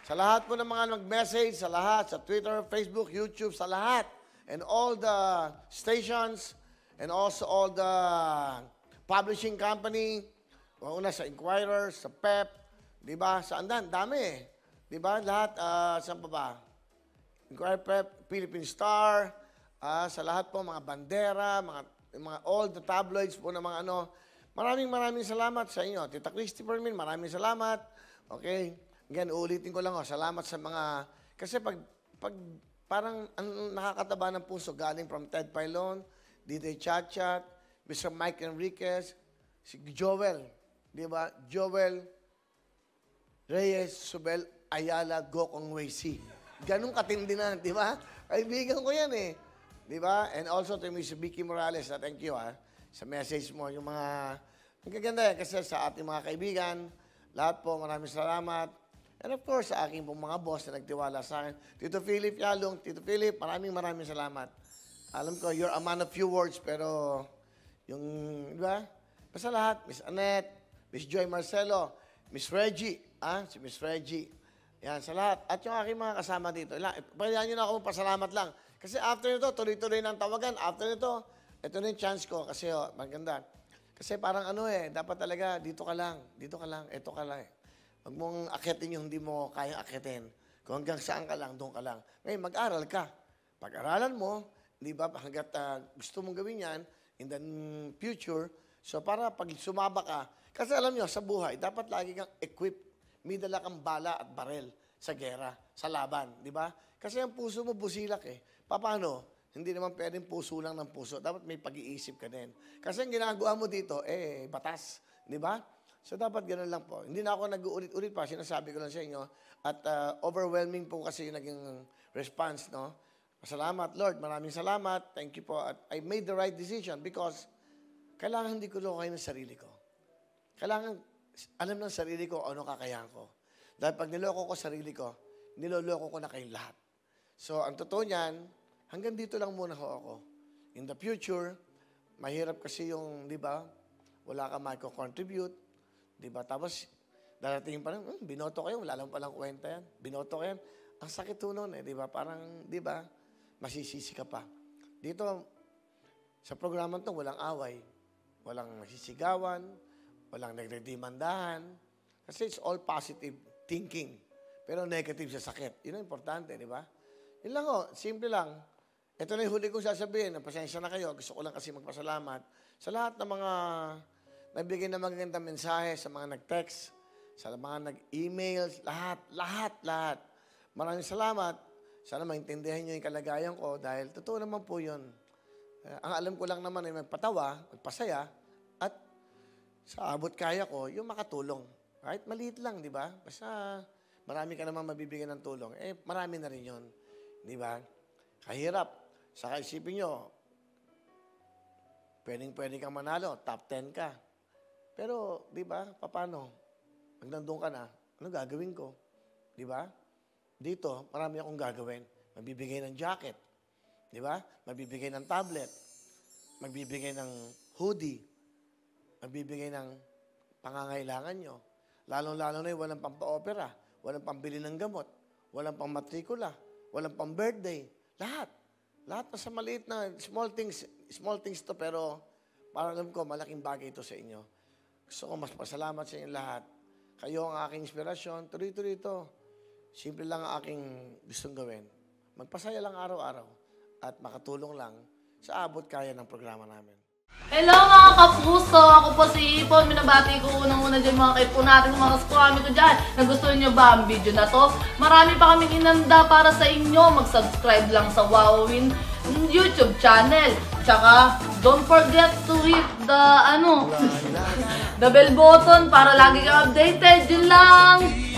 Sa lahat po ng mga mag-message, sa lahat, sa Twitter, Facebook, YouTube, sa lahat. And all the stations, and also all the publishing company, una sa Inquirer, sa PEP, di ba? Sa andan, dami eh. Di ba? Lahat, saan pa ba? Inquirer, PEP, Philippine Star, sa lahat po, mga bandera, mga all the tabloids po na mga ano. Maraming salamat sa inyo. Tita Christopher Min, maraming salamat. Okay? Again, uulitin ko lang, salamat sa mga, kasi pag parang ang nakakataba ng puso galing from Ted Pailon, DJ Chat, Mr. Mike Enriquez, si Joel, di ba? Joel Reyes, Subel, Ayala, Gokong Weisi. Ganun katindi na, di ba? Kaibigan ko yan eh. Di ba? And also to Ms. Vicky Morales, thank you sa message mo. Yung mga, ang kaganda kasi sa ating mga kaibigan, lahat po, maraming salamat. And of course, sa aking pong mga boss na nagtiwala sa akin. Tito Philip Yalong, Tito Philip, maraming salamat. Alam ko, you're a man of few words, pero yung, di ba? Basta lahat, Miss Annette, Miss Joy Marcelo, Miss Reggie, si Miss Reggie. Yan, sa lahat. At yung aking mga kasama dito. Pwede nyo na ako pasalamat lang. Kasi after nito, tuloy-tuloy ng tawagan. After nito, ito na yung chance ko. Kasi, maganda. Kasi parang dapat talaga, dito ka lang, ito ka lang. Huwag mong akitin yung hindi mo kayang akitin. Kung hanggang saan ka lang, doon ka lang. Ngayon, mag-aral ka. Pag-aralan mo, di ba, hanggat gusto mong gawin yan, in the future, so para pag sumaba ka, kasi alam nyo, sa buhay, dapat lagi kang equipped. May dala kang bala at barel sa gera, sa laban, di ba? Kasi ang puso mo busilak eh. Paano? Hindi naman pwedeng puso lang ng puso. Dapat may pag-iisip ka din. Kasi ang ginagawa mo dito, batas, di ba? So, dapat gano'n lang po. Hindi na ako nag-uulit-ulit pa. Sinasabi ko lang sa inyo. At overwhelming po kasi yung naging response, no? Salamat, Lord. Maraming salamat. Thank you po. At I made the right decision because kailangan hindi ko lokohin ng sarili ko. Kailangan alam ng sarili ko ano kakayahan ko. Dahil pag niloko ko sarili ko, niloloko ko na kayong lahat. So, ang totoo niyan, hanggang dito lang muna ako. In the future, mahirap kasi yung, di ba, wala ka micro-contribute. Diba? Tapos, darating pa rin, binoto kayo, wala lang palang kwenta yan. Binoto kayo. Ang sakit po nun diba? Parang, diba, masisisi ka pa. Dito, sa programang to walang away. Walang masisigawan, walang nagredemandahan. Kasi it's all positive thinking. Pero negative sa sakit. Yun ang importante, diba? Yun lang simple lang. Ito na yung huli kong sasabihin. Pasensya na kayo. Gusto ko lang kasi magpasalamat sa lahat ng mga nagbigay na magagandang mensahe sa mga nag-text, sa mga nag-emails, lahat. Maraming salamat. Sana maintindihan nyo yung kalagayan ko dahil totoo naman po yun. Ang alam ko lang naman ay magpatawa, magpasaya, at sa abot kaya ko, yung makatulong. Kahit maliit lang, di ba? Basta marami ka naman mabibigyan ng tulong. Marami na rin yun. Di ba? Kahirap. Saka isipin nyo, pwedeng kang manalo, top 10 ka. Pero, di ba, paano? Pag nandun ka na, ano gagawin ko? Di ba? Dito, marami akong gagawin. Magbibigay ng jacket. Di ba? Magbibigay ng tablet. Magbibigay ng hoodie. Magbibigay ng pangangailangan nyo. Lalong-lalo na yung walang pampa-opera, walang pambili ng gamot, walang pang matrikula, walang pang birthday. Lahat na sa maliit na small things to, pero parang alam ko, malaking bagay ito sa inyo. Gusto ko mas pasalamat sa inyo lahat. Kayo ang aking inspirasyon. Tuloy-tuloy ito. Simple lang ang aking gustong gawin. Magpasaya lang araw-araw at makatulong lang sa abot kaya ng programa namin. Hello mga kapuso! Ako po si Ipon. Minabati ko unang-una dyan mga kaipo natin, mga kaskwami ko dyan. Nagustuhan nyo ba ang video na to? Marami pa kaming inanda para sa inyo. Mag-subscribe lang sa Wowin YouTube channel. Tsaka, don't forget to hit the, the bell button para lagi kang updated. Yun lang!